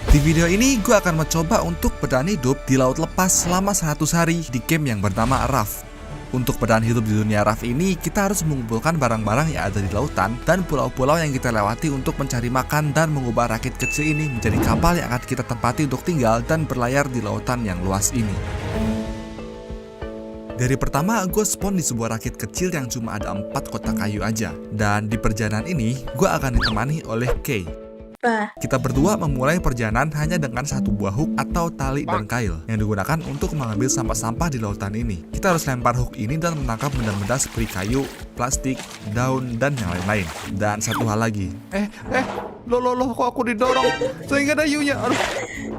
Di video ini gue akan mencoba untuk bertahan hidup di laut lepas selama 100 hari di game yang bernama Raft. Untuk bertahan hidup di dunia Raft ini, kita harus mengumpulkan barang-barang yang ada di lautan dan pulau-pulau yang kita lewati untuk mencari makan dan mengubah rakit kecil ini menjadi kapal yang akan kita tempati untuk tinggal dan berlayar di lautan yang luas ini. Dari pertama, gue spawn di sebuah rakit kecil yang cuma ada 4 kotak kayu aja. Dan di perjalanan ini, gue akan ditemani oleh Kay. Kita berdua memulai perjalanan hanya dengan satu buah hook atau tali dan kail yang digunakan untuk mengambil sampah-sampah di lautan ini. Kita harus lempar hook ini dan menangkap benda-benda seperti kayu, plastik, daun, dan yang lain-lain. Dan satu hal lagi. Loh, kok aku didorong? Saya nggak ada hiunya. Aduh.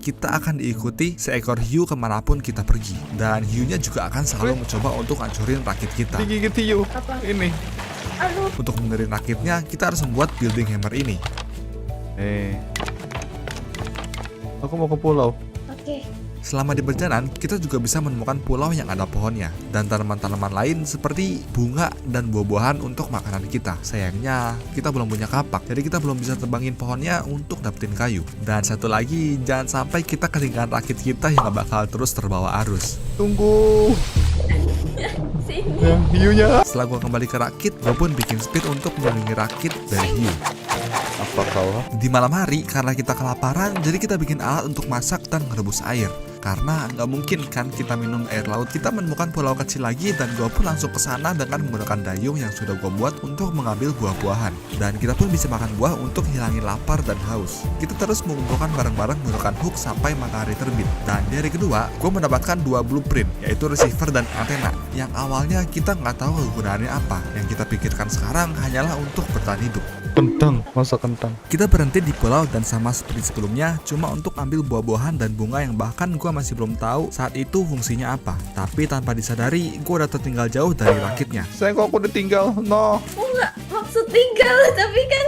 Kita akan diikuti seekor hiu kemanapun kita pergi. Dan hiunya juga akan selalu mencoba untuk hancurin rakit kita. Digigit hiu. Ini. Untuk benerin rakitnya, kita harus membuat building hammer ini. Aku mau ke pulau. Oke. Selama di perjalanan, kita juga bisa menemukan pulau yang ada pohonnya dan tanaman-tanaman lain seperti bunga dan buah-buahan untuk makanan kita. Sayangnya, kita belum punya kapak, jadi kita belum bisa terbangin pohonnya untuk dapetin kayu. Dan satu lagi, jangan sampai kita ketinggalan rakit kita yang gak bakal terus terbawa arus. Tunggu. Sini. Hiunya. Setelah gua kembali ke rakit, gua pun bikin speed untuk melindungi rakit dari hiu. Apa kau? Di malam hari, karena kita kelaparan, jadi kita bikin alat untuk masak dan merebus air. Karena nggak mungkin kan kita minum air laut. Kita menemukan pulau kecil lagi dan gua pun langsung ke sana dengan menggunakan dayung yang sudah gua buat untuk mengambil buah-buahan. Dan kita pun bisa makan buah untuk hilangin lapar dan haus. Kita terus mengumpulkan barang-barang menggunakan hook sampai matahari terbit. Dan di hari kedua, gua mendapatkan 2 blueprint, yaitu receiver dan antena. Yang awalnya kita nggak tahu kegunaannya apa. Yang kita pikirkan sekarang hanyalah untuk bertahan hidup. Kentang, masa kentang. Kita berhenti di pulau dan sama seperti sebelumnya, cuma untuk ambil buah-buahan dan bunga yang bahkan gue masih belum tahu saat itu fungsinya apa. Tapi tanpa disadari, gue udah tertinggal jauh dari rakitnya. Sayang, kok aku ditinggal? No. Enggak maksud tinggal, tapi kan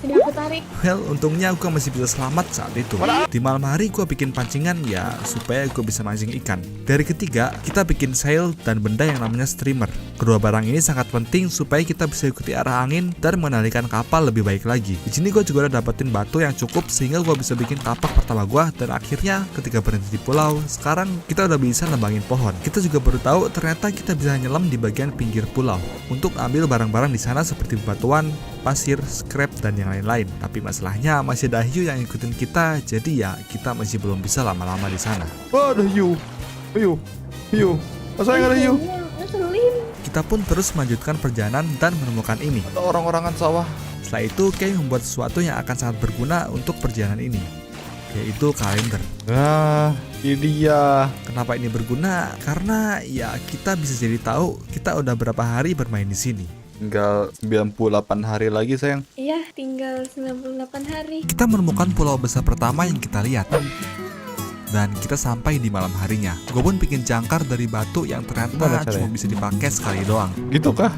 ini aku tarik. Well, untungnya gue masih bisa selamat saat itu. Di malam hari gue bikin pancingan ya supaya gue bisa mancing ikan. Dari ketiga, kita bikin sail dan benda yang namanya streamer. Kedua barang ini sangat penting supaya kita bisa ikuti arah angin dan mengendalikan kapal lebih baik lagi. Di sini gue juga udah dapetin batu yang cukup sehingga gue bisa bikin kapak pertama gue. Dan akhirnya ketika berhenti di pulau, sekarang kita udah bisa nembangin pohon. Kita juga baru tahu ternyata kita bisa nyelam di bagian pinggir pulau untuk ambil barang-barang di sana seperti batuan, pasir, scrap, dan yang lain-lain. Tapi masalahnya masih ada hiu yang ikutin kita, jadi ya kita masih belum bisa lama-lama di sana. Oh, ada hiu. Hiu. Masa nggak ada hiu? Ngeselin. Kita pun terus melanjutkan perjalanan dan menemukan ini. Ada orang-orangan sawah. Setelah itu, Kay membuat sesuatu yang akan sangat berguna untuk perjalanan ini, yaitu kalender. Ini dia. Kenapa ini berguna? Karena ya kita bisa jadi tahu kita udah berapa hari bermain di sini. Tinggal 98 hari lagi, sayang. Iya, tinggal 98 hari. Kita menemukan pulau besar pertama yang kita lihat. Dan kita sampai di malam harinya. Gue pun bikin jangkar dari batu yang Gimana ternyata caranya? cuma bisa dipakai sekali doang. Gitu kah?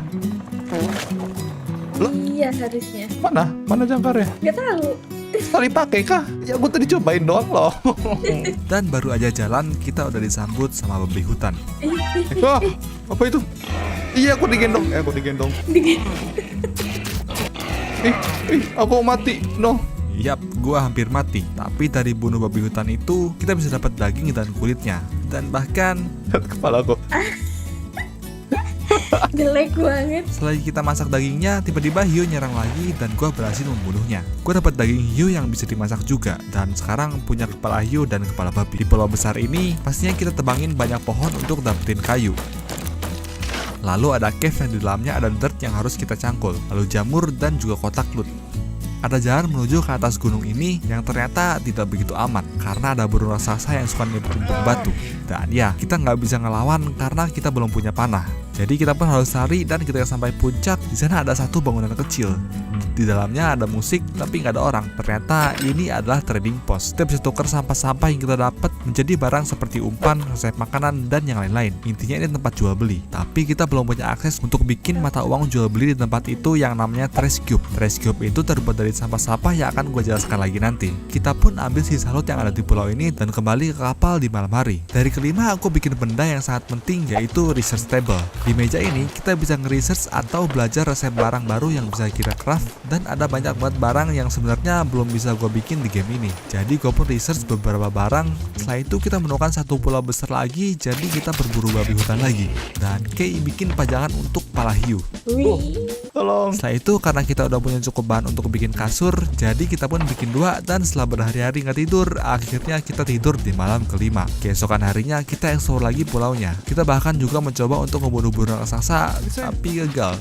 Loh? Iya harusnya. Mana jangkarnya? Gak tahu. Sekali pakai kah? Ya gue tadi cobain doang loh. Dan baru aja jalan, kita udah disambut sama babi hutan. Wah, apa itu? Iya, aku digendong. Aku mati. No. Yap, gua hampir mati. Tapi dari bunuh babi hutan itu, kita bisa dapat daging dan kulitnya. Dan bahkan Kepala aku. Jelek banget. setelah kita masak dagingnya, tiba-tiba hiu nyerang lagi dan gua berhasil membunuhnya. Gua dapat daging hiu yang bisa dimasak juga, dan sekarang punya kepala hiu dan kepala babi. Di pulau besar ini, pastinya kita tebangin banyak pohon untuk dapetin kayu. Lalu ada cave yang di dalamnya ada dirt yang harus kita cangkul, lalu jamur dan juga kotak loot. Ada jalan menuju ke atas gunung ini yang ternyata tidak begitu aman karena ada burung raksasa yang suka nimpuk batu. Dan ya, kita nggak bisa ngelawan karena kita belum punya panah. Jadi kita pun harus lari dan ketika sampai puncak, di sana ada satu bangunan kecil. Di dalamnya ada musik tapi nggak ada orang. Ternyata ini adalah trading post. Kita bisa tukar sampah-sampah yang kita dapat menjadi barang seperti umpan, resep makanan, dan yang lain-lain. Intinya ini tempat jual beli. Tapi kita belum punya akses untuk bikin mata uang jual beli di tempat itu yang namanya trash cube. Trash cube itu terbuat dari sampah-sampah yang akan gue jelaskan lagi nanti. Kita pun ambil sisa loot yang ada di pulau ini dan kembali ke kapal di malam hari. Dari kelima, aku bikin benda yang sangat penting yaitu research table. Di meja ini kita bisa nge-research atau belajar resep barang baru yang bisa kita craft, dan ada banyak banget barang yang sebenarnya belum bisa gue bikin di game ini. Jadi gue pun research beberapa barang. Setelah itu kita menemukan satu pulau besar lagi, jadi kita berburu babi hutan lagi. Dan Kay bikin pajangan untuk kepala hiu. Wih. Tolong. Setelah itu karena kita udah punya cukup bahan untuk bikin kasur, jadi kita pun bikin 2, dan setelah berhari-hari nggak tidur, akhirnya kita tidur di malam kelima. Keesokan harinya kita explore lagi pulaunya. Kita bahkan juga mencoba untuk membunuh burung raksasa, tapi gagal.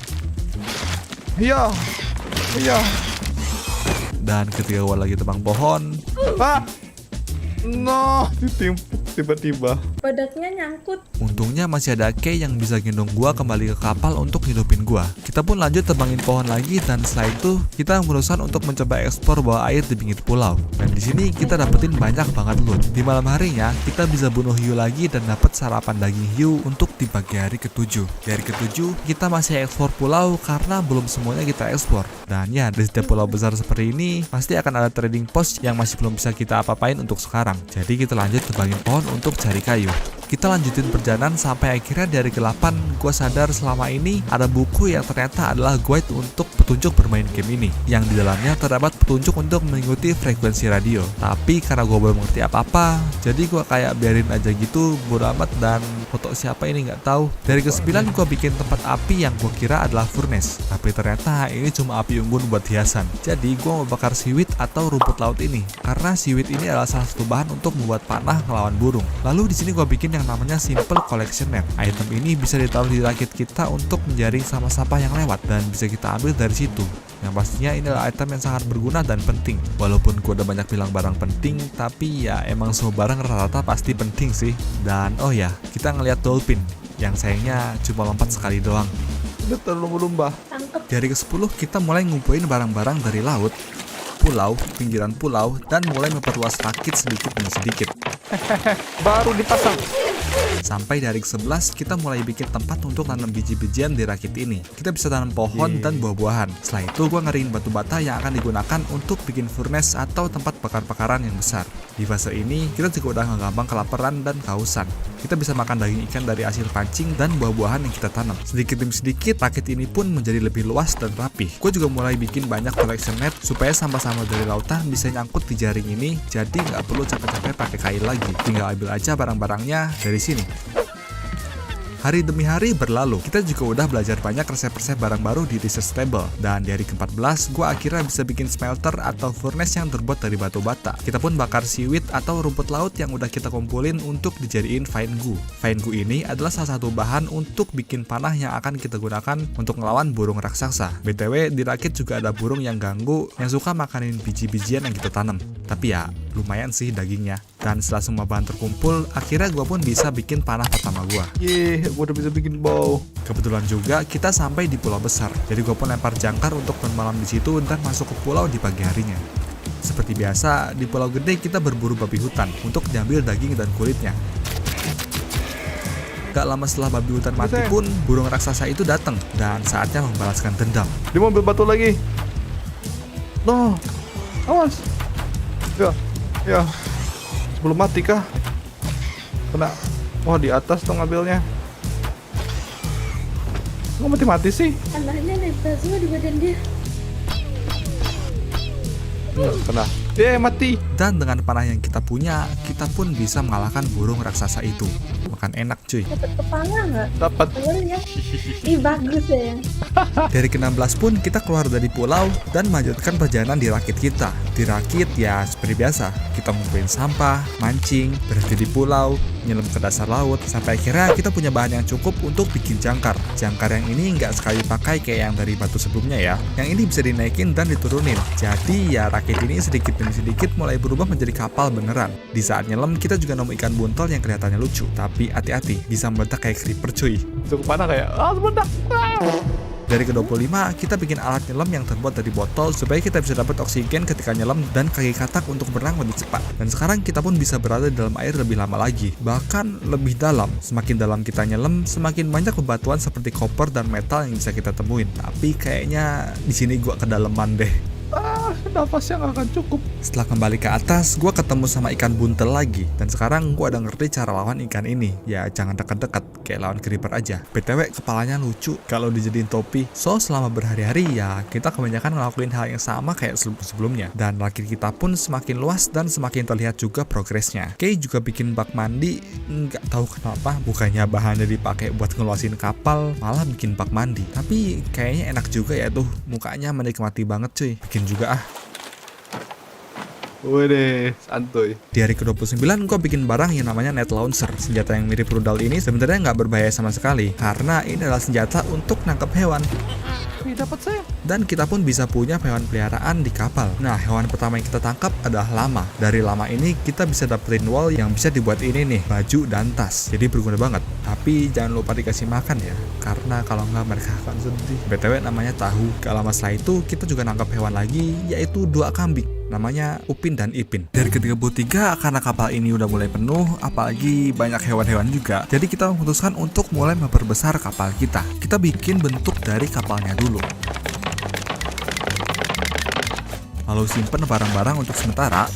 Iya. Iya. Dan ketika gue lagi tebang pohon, Ah. No, ditimpuk tiba-tiba. Kodaknya nyangkut. untungnya masih ada Kay yang bisa gendong gua kembali ke kapal untuk hidupin gua. Kita pun lanjut tebangin pohon lagi, dan setelah itu kita berusaha untuk mencoba eksplor bawah air di pinggir pulau. Dan di sini kita dapetin banyak banget loot. Di malam harinya kita bisa bunuh hiu lagi dan dapat sarapan daging hiu untuk di pagi hari ke-7. Di hari ke-7 kita masih eksplor pulau karena belum semuanya kita eksplor. Dan ya, di setiap pulau besar seperti ini pasti akan ada trading post yang masih belum bisa kita apa-apain untuk sekarang. Jadi kita lanjut tebangin pohon untuk cari kayu. Kita lanjutin perjalanan sampai akhirnya di hari ke-8 gue sadar selama ini ada buku yang ternyata adalah guide untuk petunjuk bermain game ini, yang di dalamnya terdapat petunjuk untuk mengikuti frekuensi radio. Tapi karena gue belum mengerti apa-apa, jadi gue kayak biarin aja gitu, bodo amat. Dan foto siapa ini nggak tahu. Dari ke-9 gue bikin tempat api yang gue kira adalah furnace, tapi ternyata ini cuma api unggun buat hiasan. Jadi gue mau bakar seaweed atau rumput laut ini, karena seaweed ini adalah salah satu bahan untuk membuat panah ngelawan burung. Lalu di sini gue bikin yang namanya simple collection net. Item ini bisa ditaruh di rakit kita untuk menjaring sampah-sampah yang lewat, dan bisa kita ambil dari situ. Yang pastinya ini adalah item yang sangat berguna dan penting. Walaupun gue udah banyak bilang barang penting, tapi ya emang semua barang rata-rata pasti penting sih. Dan oh ya, kita ngeliat dolphin yang sayangnya cuma lompat sekali doang. Udah terlumba-lumba. Tangkep. Di hari ke-10 kita mulai ngumpulin barang-barang dari laut, pulau, pinggiran pulau, dan mulai memperluas rakit sedikit demi sedikit. Baru dipasang. Sampai dari ke-11 kita mulai bikin tempat untuk tanam biji-bijian di rakit ini. Kita bisa tanam pohon dan buah-buahan. Setelah itu gue ngeriin batu bata yang akan digunakan untuk bikin furnace atau tempat bakar-bakaran yang besar. Di fase ini kita juga udah gak gampang kelaparan dan kehausan. Kita bisa makan daging ikan dari hasil pancing dan buah-buahan yang kita tanam. Sedikit demi sedikit rakit ini pun menjadi lebih luas dan rapih. Gue juga mulai bikin banyak collection net supaya sampah-sampah dari lautan bisa nyangkut di jaring ini, jadi nggak perlu capek-capek pakai kail lagi. Tinggal ambil aja barang-barangnya dari sini. Hari demi hari berlalu, kita juga udah belajar banyak resep-resep barang baru di research table. Dan di hari ke-14, gue akhirnya bisa bikin smelter atau furnace yang terbuat dari batu bata. Kita pun bakar seaweed atau rumput laut yang udah kita kumpulin untuk dijadiin fine goo. Fine goo ini adalah salah satu bahan untuk bikin panah yang akan kita gunakan untuk ngelawan burung raksasa. BTW, di rakit juga ada burung yang ganggu yang suka makanin biji-bijian yang kita tanam. Tapi ya, lumayan sih dagingnya. Dan setelah semua bahan terkumpul, akhirnya gue pun bisa bikin panah pertama gue. Gue udah bisa bikin bow. Kebetulan juga kita sampai di pulau besar, jadi gue pun lempar jangkar untuk bermalam di situ dan masuk ke pulau di pagi harinya. Seperti biasa, di pulau gede kita berburu babi hutan untuk diambil daging dan kulitnya. Gak lama setelah babi hutan mati pun, burung raksasa itu datang dan saatnya membalaskan dendam. Dia mau ambil batu lagi. No, awas. Ya. Sebelum mati kah? Kena. Wah, di atas tuh ngambilnya. Nggak mati-mati sih. Anaknya nempel semua di badan dia. Kena. Mati. Dan dengan panah yang kita punya, kita pun bisa mengalahkan burung raksasa itu. Makan enak cuy. Dapat kepala nggak? Dapat. Awalnya. Ih bagus ya. Dari ke-16 pun kita keluar dari pulau dan melanjutkan perjalanan di rakit kita. Di rakit ya seperti biasa, kita ngumpulin sampah, mancing, berhenti di pulau, nyelam ke dasar laut, sampai akhirnya kita punya bahan yang cukup untuk bikin jangkar. Jangkar yang ini nggak sekali pakai kayak yang dari batu sebelumnya ya. Yang ini bisa dinaikin dan diturunin. Jadi ya rakit ini sedikit demi sedikit mulai berubah menjadi kapal beneran. Di saat nyelam kita juga nemu ikan buntel yang kelihatannya lucu, tapi hati-hati bisa meledak kayak creeper cuy. Itu kemana kayak? Meledak. Dari ke-25 kita bikin alat nyelam yang terbuat dari botol supaya kita bisa dapat oksigen ketika nyelam dan kaki katak untuk berenang lebih cepat. Dan sekarang kita pun bisa berada di dalam air lebih lama lagi, bahkan lebih dalam. Semakin dalam kita nyelam, semakin banyak bebatuan seperti koper dan metal yang bisa kita temuin. Tapi kayaknya di sini gua kedalaman deh. Nafasnya nggak akan cukup. Setelah kembali ke atas, gue ketemu sama ikan buntel lagi. Dan sekarang gue udah ngerti cara lawan ikan ini. Ya jangan dekat-dekat, kayak lawan creeper aja. BTW kepalanya lucu kalau dijadiin topi. So selama berhari-hari ya kita kebanyakan ngelakuin hal yang sama kayak sebelumnya. Dan rakit kita pun semakin luas dan semakin terlihat juga progresnya. Kay juga bikin bak mandi, nggak tahu kenapa bukannya bahannya dipakai buat ngeluasin kapal, malah bikin bak mandi. Tapi kayaknya enak juga ya tuh, mukanya menikmati banget cuy. Bikin juga ah. Wede, santuy. Di hari ke-29 gue bikin barang yang namanya Net Launcher. Senjata yang mirip rudal ini sebenarnya nggak berbahaya sama sekali, karena ini adalah senjata untuk nangkap hewan. Wih, dapat saya. Dan kita pun bisa punya hewan peliharaan di kapal. Nah, hewan pertama yang kita tangkap adalah lama. Dari lama ini kita bisa dapetin wall yang bisa dibuat ini nih, baju dan tas. Jadi berguna banget. Tapi jangan lupa dikasih makan ya, karena kalau nggak mereka akan sedih. BTW namanya tahu. Gak lama setelah itu kita juga nangkap hewan lagi, yaitu 2 kambing. Namanya Upin dan Ipin. Dari ke-33 karena kapal ini udah mulai penuh, apalagi banyak hewan-hewan juga. Jadi kita memutuskan untuk mulai memperbesar kapal kita. Kita bikin bentuk dari kapalnya dulu. Lalu simpen barang-barang untuk sementara.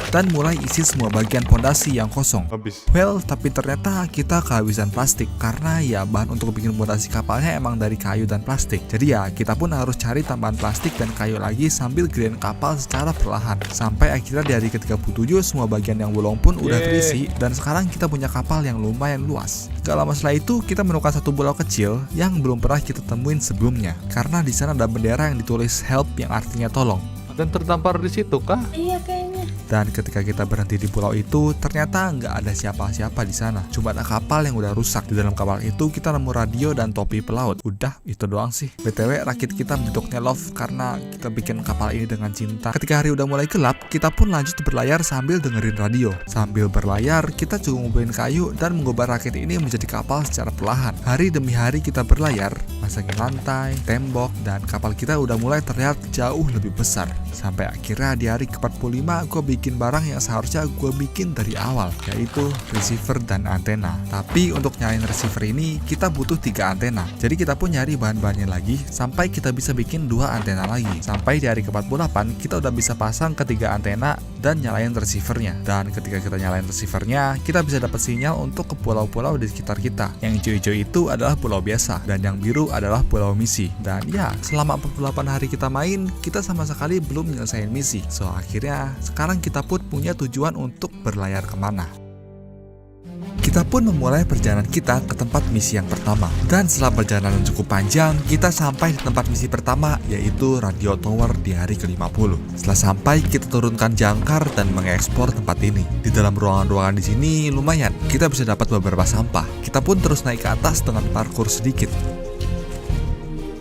Dan mulai isi semua bagian pondasi yang kosong. Habis. Well, tapi ternyata kita kehabisan plastik karena ya bahan untuk bikin pondasi kapalnya emang dari kayu dan plastik. Jadi ya kita pun harus cari tambahan plastik dan kayu lagi sambil gedein kapal secara perlahan. Sampai akhirnya di hari ke-37 semua bagian yang bolong pun udah terisi dan sekarang kita punya kapal yang lumayan luas. Gak lama setelah itu kita menemukan satu pulau kecil yang belum pernah kita temuin sebelumnya karena di sana ada bendera yang ditulis help yang artinya tolong. Dan terdampar di situ kah? Iya kayaknya. Dan ketika kita berhenti di pulau itu, ternyata nggak ada siapa-siapa di sana. Cuma ada kapal yang udah rusak. Di dalam kapal itu kita nemu radio dan topi pelaut. Udah, itu doang sih. BTW, rakit kita bentuknya love karena kita bikin kapal ini dengan cinta. Ketika hari udah mulai gelap, kita pun lanjut berlayar sambil dengerin radio. Sambil berlayar, kita juga ngumpulin kayu dan mengubah rakit ini menjadi kapal secara perlahan. Hari demi hari kita berlayar, masangin lantai, tembok, dan kapal kita udah mulai terlihat jauh lebih besar. Sampai akhirnya di hari ke-45 gue bikin barang yang seharusnya gue bikin dari awal, yaitu receiver dan antena. Tapi untuk nyalain receiver ini kita butuh 3 antena. Jadi kita pun nyari bahan-bahannya lagi sampai kita bisa bikin 2 antena lagi. Sampai di hari ke-48 kita udah bisa pasang ketiga antena dan nyalain receivernya. Dan ketika kita nyalain receivernya, kita bisa dapat sinyal untuk ke pulau-pulau di sekitar kita. Yang hijau-hijau itu adalah pulau biasa dan yang biru adalah pulau misi. Dan ya, selama 48 hari kita main, kita sama sekali belum nyelesain misi. So akhirnya sekarang kita pun punya tujuan untuk berlayar kemana. Kita pun memulai perjalanan kita ke tempat misi yang pertama. Dan setelah perjalanan cukup panjang, kita sampai di tempat misi pertama, yaitu Radio Tower di hari ke-50. Setelah sampai, kita turunkan jangkar dan mengekspor tempat ini. Di dalam ruangan-ruangan di sini lumayan, kita bisa dapat beberapa sampah. Kita pun terus naik ke atas dengan parkur sedikit.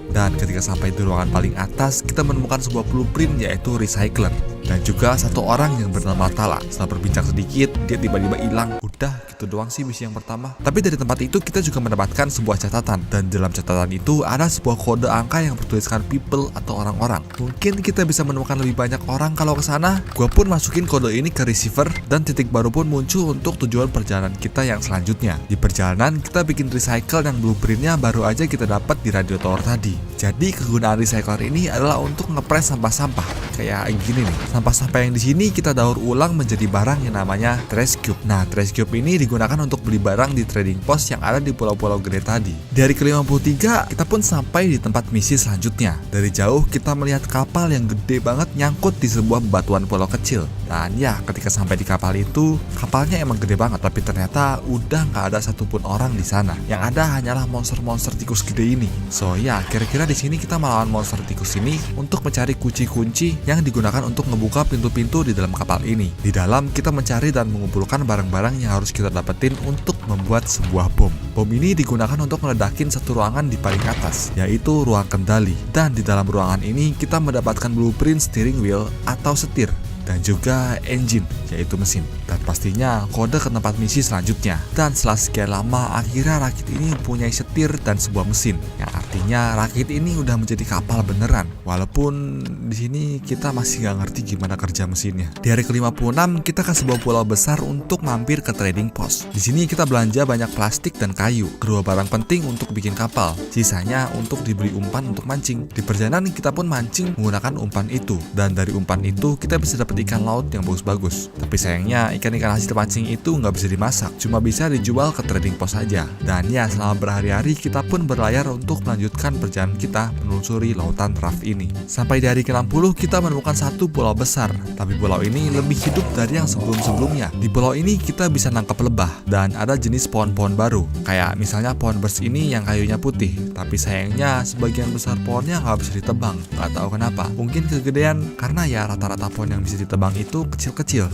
Dan ketika sampai di ruangan paling atas, kita menemukan sebuah blueprint yaitu recycler. Dan juga satu orang yang bernama Tala. Setelah berbincang sedikit, dia tiba-tiba hilang. Udah, gitu doang sih misi yang pertama. Tapi dari tempat itu kita juga mendapatkan sebuah catatan. Dan dalam catatan itu ada sebuah kode angka yang bertuliskan people atau orang-orang. Mungkin kita bisa menemukan lebih banyak orang kalau ke sana. Gua pun masukin kode ini ke receiver dan titik baru pun muncul untuk tujuan perjalanan kita yang selanjutnya. Di perjalanan kita bikin recycle yang blueprintnya baru aja kita dapat di radio tower tadi. Jadi kegunaan recycler ini adalah untuk ngepres sampah-sampah. Kayak gini nih. Sampah-sampah yang di sini kita daur ulang menjadi barang yang namanya trash cube. Nah, trash cube ini digunakan untuk beli barang di trading post yang ada di pulau-pulau gede tadi. Dari ke-53, kita pun sampai di tempat misi selanjutnya. Dari jauh kita melihat kapal yang gede banget nyangkut di sebuah bebatuan pulau kecil. Dan ya, ketika sampai di kapal itu, kapalnya emang gede banget, tapi ternyata udah nggak ada satupun orang di sana. Yang ada hanyalah monster-monster tikus gede ini. So ya, kira-kira di sini kita melawan monster tikus ini untuk mencari kunci-kunci yang digunakan untuk ngebuka pintu-pintu di dalam kapal ini. Di dalam kita mencari dan mengumpulkan barang-barang yang harus kita dapetin untuk membuat sebuah bom. Bom ini digunakan untuk meledakin satu ruangan di paling atas, yaitu ruang kendali. Dan di dalam ruangan ini kita mendapatkan blueprint steering wheel atau setir. Dan juga engine, yaitu mesin. Dan pastinya kode ke tempat misi selanjutnya. Dan setelah sekian lama, akhirnya rakit ini mempunyai setir dan sebuah mesin. Yang artinya Artinya rakit ini udah menjadi kapal beneran. Walaupun di sini kita masih nggak ngerti gimana kerja mesinnya. Di hari ke-56 kita ke sebuah pulau besar untuk mampir ke trading post. Di sini kita belanja banyak plastik dan kayu, kedua barang penting untuk bikin kapal. Sisanya untuk dibeli umpan untuk mancing. Di perjalanan kita pun mancing menggunakan umpan itu, dan dari umpan itu kita bisa dapat ikan laut yang bagus-bagus. Tapi sayangnya ikan-ikan hasil mancing itu nggak bisa dimasak, cuma bisa dijual ke trading post saja. Dan ya, selama berhari-hari kita pun berlayar untuk melanjutkan perjalanan kita menelusuri lautan Raft ini. Sampai di hari ke-60 kita menemukan satu pulau besar, tapi pulau ini lebih hidup dari yang sebelum-sebelumnya. Di pulau ini kita bisa nangkap lebah, dan ada jenis pohon-pohon baru, kayak misalnya pohon bers ini yang kayunya putih. Tapi sayangnya sebagian besar pohonnya nggak bisa ditebang, nggak tahu kenapa. Mungkin kegedean, karena ya rata-rata pohon yang bisa ditebang itu kecil-kecil.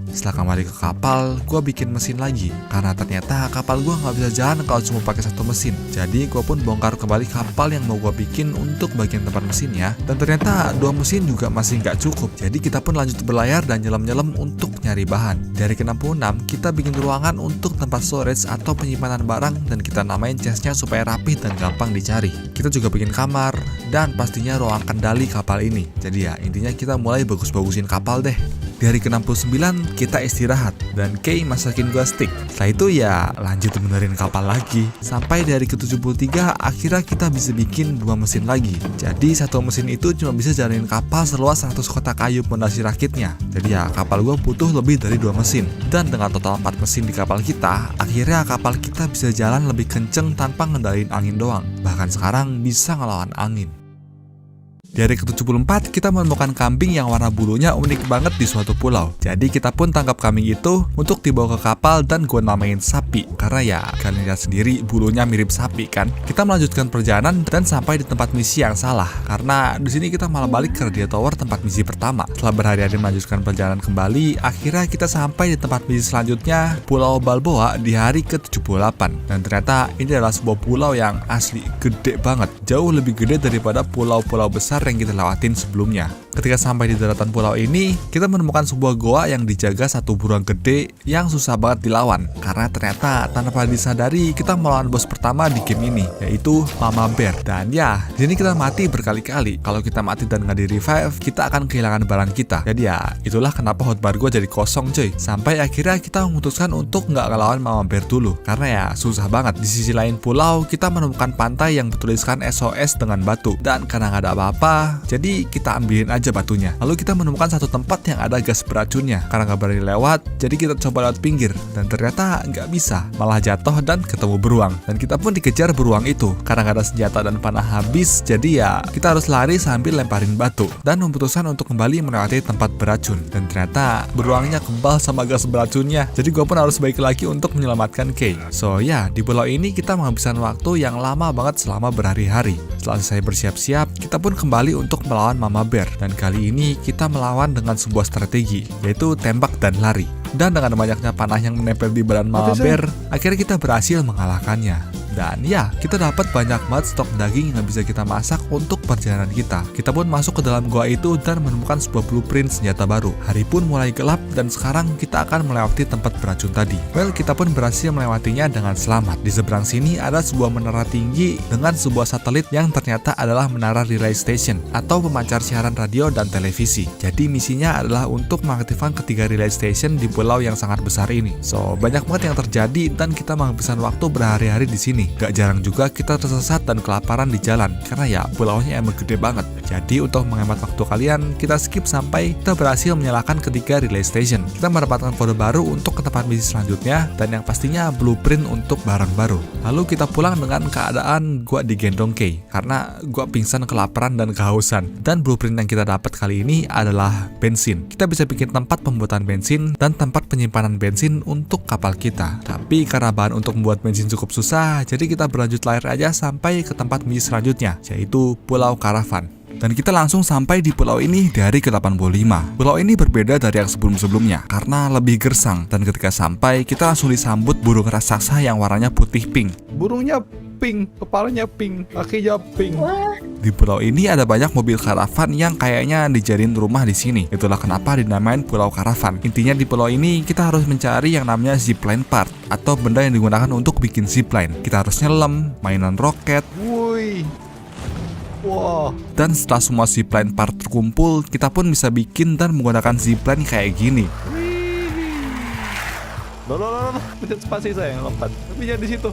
Setelah kembali ke kapal, gue bikin mesin lagi, karena ternyata kapal gue nggak bisa jalan kalau cuma pakai satu mesin. Jadi gue pun bongkar kembali kapal yang mau gue bikin untuk bagian tempat mesinnya, dan ternyata 2 mesin juga masih nggak cukup. Jadi kita pun lanjut berlayar dan nyelam-nyelam untuk nyari bahan. Dari ke-66 kita bikin ruangan untuk tempat storage atau penyimpanan barang, dan kita namain chestnya supaya rapih dan gampang dicari. Kita juga bikin kamar dan pastinya ruang kendali kapal ini. Jadi ya intinya kita mulai bagus-bagusin kapal deh. Di hari ke-69 kita istirahat dan Kay masakin gua steak. Setelah itu ya lanjut benerin kapal lagi. Sampai di hari ke-73 akhirnya kita bisa bikin 2 mesin lagi. Jadi satu mesin itu cuma bisa jalanin kapal seluas 100 kotak kayu pondasi rakitnya. Jadi ya kapal gua butuh lebih dari 2 mesin. Dan dengan total 4 mesin di kapal kita, akhirnya kapal kita bisa jalan lebih kenceng tanpa ngendalin angin doang. Bahkan sekarang bisa ngelawan angin. Di hari ke-74 kita menemukan kambing yang warna bulunya unik banget di suatu pulau. Jadi kita pun tangkap kambing itu untuk dibawa ke kapal dan gue namain sapi. Karena ya kalian lihat sendiri bulunya mirip sapi kan. Kita melanjutkan perjalanan dan sampai di tempat misi yang salah. Karena di sini kita malah balik ke Radio Tower tempat misi pertama. Setelah berhari-hari melanjutkan perjalanan kembali, akhirnya kita sampai di tempat misi selanjutnya, Pulau Balboa, di hari ke-78. Dan ternyata ini adalah sebuah pulau yang asli gede banget. Jauh lebih gede daripada pulau-pulau besar yang kita lewatin sebelumnya. Ketika sampai di daratan pulau ini, kita menemukan sebuah goa yang dijaga satu beruang gede yang susah banget dilawan. Karena ternyata tanpa disadari kita melawan bos pertama di game ini, yaitu Mama Bear. Dan ya, di sini kita mati berkali-kali. Kalau kita mati dan nggak di revive, kita akan kehilangan barang kita. Jadi ya, itulah kenapa hotbar gue jadi kosong cuy. Sampai akhirnya kita memutuskan untuk nggak ngelawan Mama Bear dulu. Karena ya susah banget. Di sisi lain pulau, kita menemukan pantai yang bertuliskan SOS dengan batu. Dan karena nggak ada apa-apa, jadi kita ambilin aja batunya. Lalu kita menemukan satu tempat yang ada gas beracunnya. Karena nggak berani lewat, jadi kita coba lewat pinggir. Dan ternyata nggak bisa, malah jatuh dan ketemu beruang. Dan kita pun dikejar beruang itu. Karena nggak ada senjata dan panah habis, jadi ya kita harus lari sambil lemparin batu. Dan memutuskan untuk kembali melewati tempat beracun. Dan ternyata beruangnya kebal sama gas beracunnya. Jadi gue pun harus balik lagi untuk menyelamatkan Kay. So ya, di pulau ini kita menghabiskan waktu yang lama banget selama berhari-hari. Setelah saya bersiap-siap, kita pun kembali untuk melawan Mama Bear. Dan kali ini kita melawan dengan sebuah strategi, yaitu tembak dan lari. Dan dengan banyaknya panah yang menempel di badan Mama Bear, akhirnya kita berhasil mengalahkannya. Dan ya, kita dapat banyak banget stok daging yang bisa kita masak untuk perjalanan kita. Kita pun masuk ke dalam goa itu dan menemukan sebuah blueprint senjata baru. Hari pun mulai gelap dan sekarang kita akan melewati tempat beracun tadi. Well, kita pun berhasil melewatinya dengan selamat. Di seberang sini ada sebuah menara tinggi dengan sebuah satelit yang ternyata adalah menara relay station atau pemancar siaran radio dan televisi. Jadi misinya adalah untuk mengaktifkan ketiga relay station di pulau yang sangat besar ini. So, banyak banget yang terjadi dan kita menghabiskan waktu berhari-hari di sini. Gak jarang juga kita tersesat dan kelaparan di jalan karena ya pulaunya emang gede banget. Jadi untuk menghemat waktu kalian, kita skip sampai kita berhasil menyalakan ketiga relay station. Kita mendapatkan kode baru untuk ke tempat misi selanjutnya dan yang pastinya blueprint untuk barang baru. Lalu kita pulang dengan keadaan gua digendong Kay karena gua pingsan kelaparan dan kehausan. Dan blueprint yang kita dapat kali ini adalah bensin. Kita bisa bikin tempat pembuatan bensin dan tempat penyimpanan bensin untuk kapal kita. Tapi karena bahan untuk membuat bensin cukup susah, jadi kita berlanjut layar aja sampai ke tempat misi selanjutnya, yaitu Pulau Karavan. Dan kita langsung sampai di pulau ini di hari ke-85. Pulau ini berbeda dari yang sebelum-sebelumnya karena lebih gersang. Dan ketika sampai, kita langsung disambut burung raksasa yang warnanya putih pink. Burungnya pink, kepalanya pink, kakinya pink. Wah, Di pulau ini ada banyak mobil karavan yang kayaknya dijadiin rumah di sini. Itulah kenapa dinamain Pulau Karavan. Intinya di pulau ini kita harus mencari yang namanya zipline part atau benda yang digunakan untuk bikin zipline. Kita harus nyelam, mainan roket, Woi, Wah. Dan setelah semua zipline part terkumpul, kita pun bisa bikin dan menggunakan zipline kayak gini. Loh. Pencet spasi saya lompat. Tapi jangan di situ.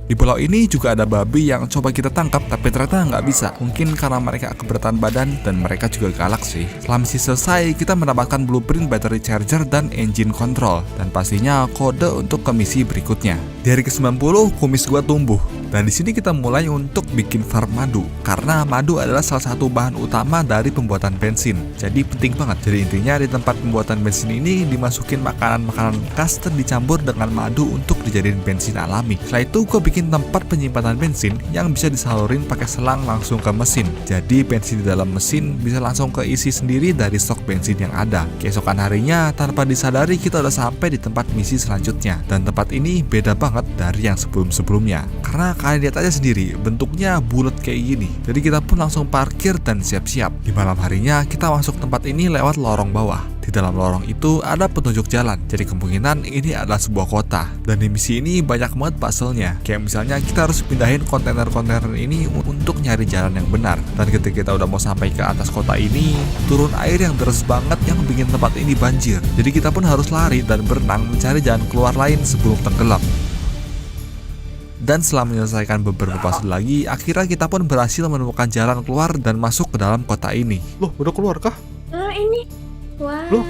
Di pulau ini juga ada babi yang coba kita tangkap, tapi ternyata nggak bisa. Mungkin karena mereka keberatan badan dan mereka juga galak sih. Setelah misi selesai, kita mendapatkan blueprint battery charger dan engine control, dan pastinya kode untuk ke misi berikutnya. Di hari ke-90, kumis gua tumbuh. Dan di sini kita mulai untuk bikin farm madu, karena madu adalah salah satu bahan utama dari pembuatan bensin. Jadi penting banget. Jadi intinya di tempat pembuatan bensin ini dimasukin makanan-makanan bekas dan dicampur dengan madu untuk dijadiin bensin alami. Setelah itu gue bikin tempat penyimpanan bensin yang bisa disalurin pakai selang langsung ke mesin. Jadi bensin di dalam mesin bisa langsung keisi sendiri dari stok bensin yang ada. Keesokan harinya tanpa disadari kita udah sampai di tempat misi selanjutnya. Dan tempat ini beda banget dari yang sebelum-sebelumnya. Karena kalian lihat aja sendiri, bentuknya bulat kayak gini. Jadi kita pun langsung parkir dan siap-siap. Di malam harinya kita masuk tempat ini lewat lorong bawah. Di dalam lorong itu ada petunjuk jalan. Jadi kemungkinan ini adalah sebuah kota. Dan di misi ini banyak banget puzzle-nya. Kayak misalnya kita harus pindahin kontainer-kontainer ini untuk nyari jalan yang benar. Dan ketika kita udah mau sampai ke atas kota ini, turun air yang deras banget yang bikin tempat ini banjir. Jadi kita pun harus lari dan berenang mencari jalan keluar lain sebelum tenggelam. Dan setelah menyelesaikan beberapa puzzle lagi, akhirnya kita pun berhasil menemukan jalan keluar dan masuk ke dalam kota ini. Loh, udah keluar kah? Nah ini. Wah. Loh.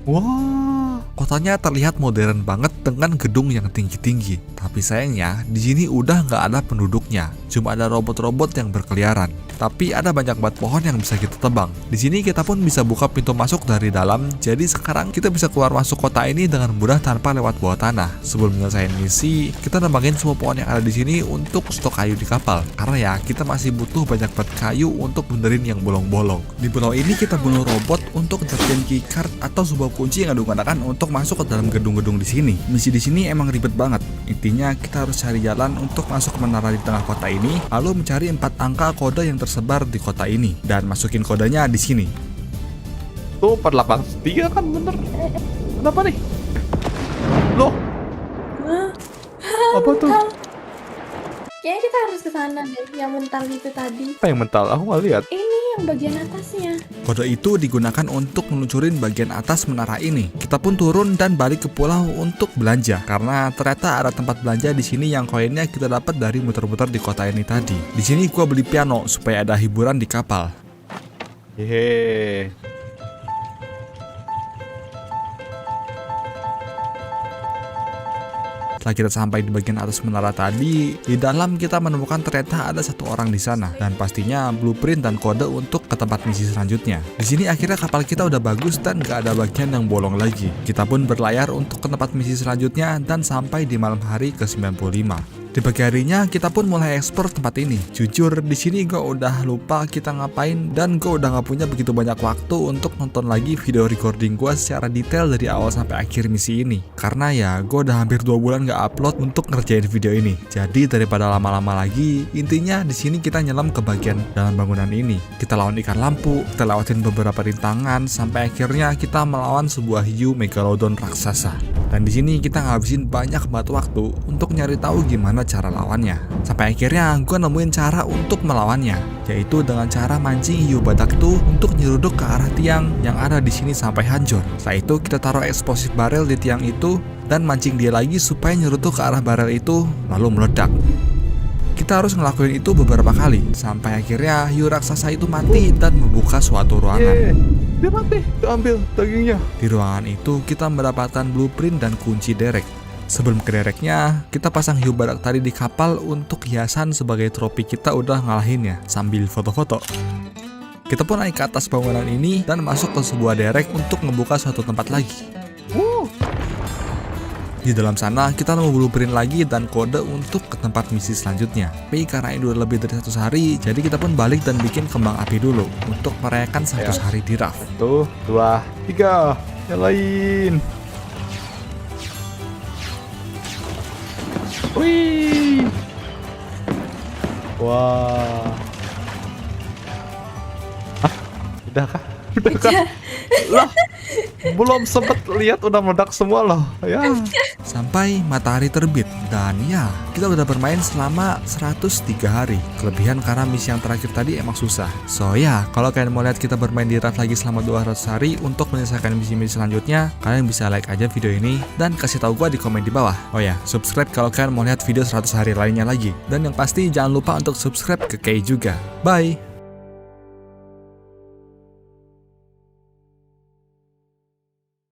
Wah. Kotanya terlihat modern banget dengan gedung yang tinggi-tinggi. Tapi sayangnya di sini udah nggak ada penduduknya, cuma ada robot-robot yang berkeliaran. Tapi ada banyak banget pohon yang bisa kita tebang. Di sini kita pun bisa buka pintu masuk dari dalam. Jadi sekarang kita bisa keluar masuk kota ini dengan mudah tanpa lewat bawah tanah. Sebelum menyelesaikan misi, kita nembangin semua pohon yang ada di sini untuk stok kayu di kapal. Karena ya kita masih butuh banyak banget kayu untuk benerin yang bolong-bolong. Di pulau ini kita bunuh robot untuk dapetin keycard atau sebuah kunci yang digunakan untuk masuk ke dalam gedung-gedung di sini. Misi di sini emang ribet banget. Intinya kita harus cari jalan untuk masuk ke menara di tengah kota ini, lalu mencari 4 angka kode yang tersebar di kota ini dan masukin kodenya di sini. Tuh 483 kan bener. Kenapa nih? Loh, Hah? apa tuh? Kayaknya kita harus ke sana deh, yang mental itu tadi. Apa yang mental? Aku nggak lihat. Ini yang bagian atasnya. Kode itu digunakan untuk meluncurin bagian atas menara ini. Kita pun turun dan balik ke pulau untuk belanja karena ternyata ada tempat belanja di sini yang koinnya kita dapat dari muter-muter di kota ini tadi. Di sini gua beli piano supaya ada hiburan di kapal. Hehe. Setelah kita sampai di bagian atas menara tadi, di dalam kita menemukan ternyata ada satu orang di sana dan pastinya blueprint dan kode untuk ke tempat misi selanjutnya. Di sini akhirnya kapal kita udah bagus dan gak ada bagian yang bolong lagi. Kita pun berlayar untuk ke tempat misi selanjutnya dan sampai di malam hari ke-95. Di pagi harinya kita pun mulai eksplor tempat ini. Jujur di sini gue udah lupa kita ngapain dan gue udah gak punya begitu banyak waktu untuk nonton lagi video recording gue secara detail dari awal sampai akhir misi ini. Karena ya gue udah hampir 2 bulan gak upload untuk ngerjain video ini. Jadi daripada lama-lama lagi, intinya di sini kita nyelam ke bagian dalam bangunan ini. Kita lawan ikan lampu, kita lewatin beberapa rintangan sampai akhirnya kita melawan sebuah hiu megalodon raksasa. Dan di sini kita ngabisin banyak banget waktu untuk nyari tahu gimana cara lawannya. Sampai akhirnya gue nemuin cara untuk melawannya, yaitu dengan cara mancing hiu badak itu untuk nyeruduk ke arah tiang yang ada di sini sampai hancur. Setelah itu kita taruh eksplosif barel di tiang itu dan mancing dia lagi supaya nyeruduk ke arah barel itu lalu meledak. Kita harus ngelakuin itu beberapa kali sampai akhirnya hiu raksasa itu mati dan membuka suatu ruangan. Dia mati. Kita ambil dagingnya. Di ruangan itu kita mendapatkan blueprint dan kunci derek. Sebelum ke dereknya, kita pasang hiu badak tadi di kapal untuk hiasan sebagai trofi kita udah ngalahinnya sambil foto-foto. Kita pun naik ke atas bangunan ini dan masuk ke sebuah derek untuk membuka suatu tempat lagi. Di dalam sana kita nemu blueprint lagi dan kode untuk ke tempat misi selanjutnya. Tapi karena ini udah lebih dari 100 hari, jadi kita pun balik dan bikin kembang api dulu untuk merayakan 100 hari di RAF. 1, 2, 3. Nyalain. Wih. Wah. Hah? Udah kah? Udah kan? Lah, belum sempet lihat udah meledak semua loh. Ya. Sampai matahari terbit. Dan ya, kita udah bermain selama 103 hari. Kelebihan karena misi yang terakhir tadi emang susah. So ya, kalau kalian mau lihat kita bermain di Raft lagi selama 200 hari untuk menyelesaikan misi-misi selanjutnya, kalian bisa like aja video ini dan kasih tahu gua di komen di bawah. Oh ya, subscribe kalau kalian mau lihat video 100 hari lainnya lagi. Dan yang pasti jangan lupa untuk subscribe ke Kay juga. Bye!